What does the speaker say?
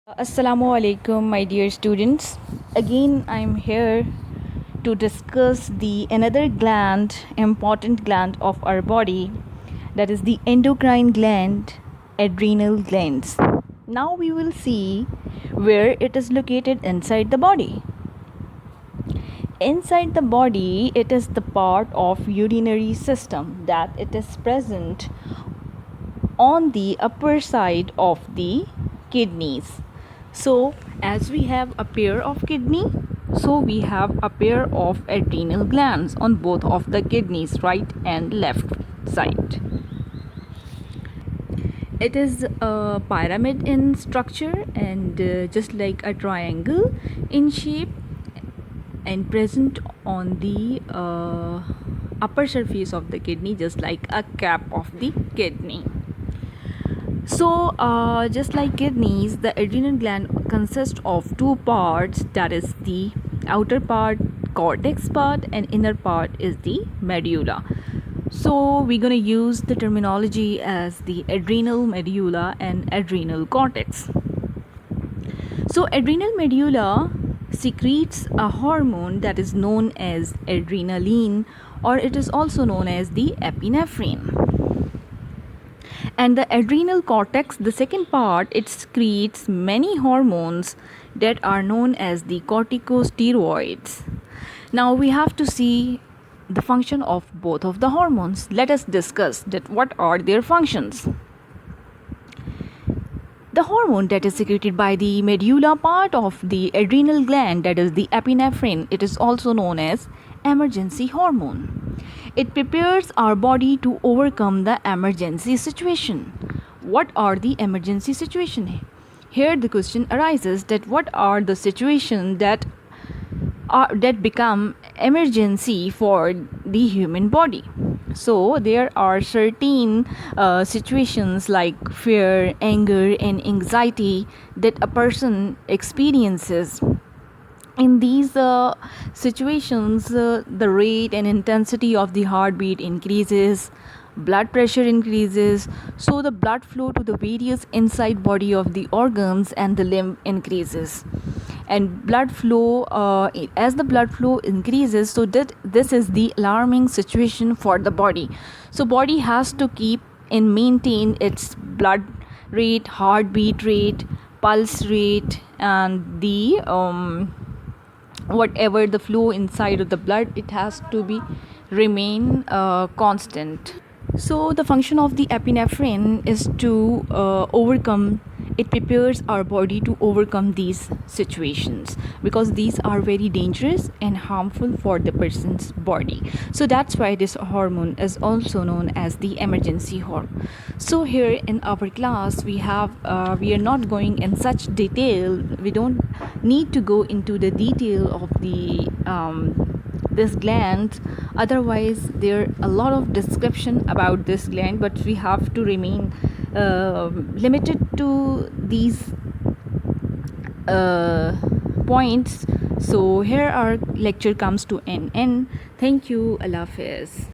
Assalamu alaikum, my dear students. Again, I'm here to discuss the another gland, important gland of our body, that is the endocrine gland, adrenal glands. Now we will see where it is located inside the body. Inside the body, it is the part of urinary system that it is present on the upper side of the kidneys. So as we have a pair of kidney, so we have a pair of adrenal glands on both of the kidneys, right and left side. It is a pyramid in structure and just like a triangle in shape and present on the upper surface of the kidney, just like a cap of the kidney. So, just like kidneys, the adrenal gland consists of two parts, that is the outer part, cortex part, and inner part is the medulla. So, we're going to use the terminology as the adrenal medulla and adrenal cortex. So, adrenal medulla secretes a hormone that is known as adrenaline, or it is also known as the epinephrine. And the adrenal cortex, the second part, it secretes many hormones that are known as the corticosteroids. Now we have to see the function of both of the hormones. Let us discuss that what are their functions. The hormone that is secreted by the medulla part of the adrenal gland, that is the epinephrine, it is also known as emergency hormone. It prepares our body to overcome the emergency situation. What are the emergency situation? Here the question arises that what are the situations that become emergency for the human body. So there are certain situations like fear, anger, and anxiety that a person experiences. In these situations, the rate and intensity of the heartbeat increases, blood pressure increases, so the blood flow to the various inside body of the organs and the limb increases. And blood flow, as the blood flow increases, so that this is the alarming situation for the body. So body has to keep and maintain its blood rate, heartbeat rate, pulse rate, and the whatever the flow inside of the blood, it has to be remain constant. So the function of the epinephrine is to overcome, it prepares our body to overcome these situations because these are very dangerous and harmful for the person's body. So that's why this hormone is also known as the emergency hormone. So here in our class we are not going in such detail, we don't need to go into the detail of the this gland, otherwise there are a lot of description about this gland, but we have to remain limited to these points. So here our lecture comes to an end. Thank you. Allah Hafiz.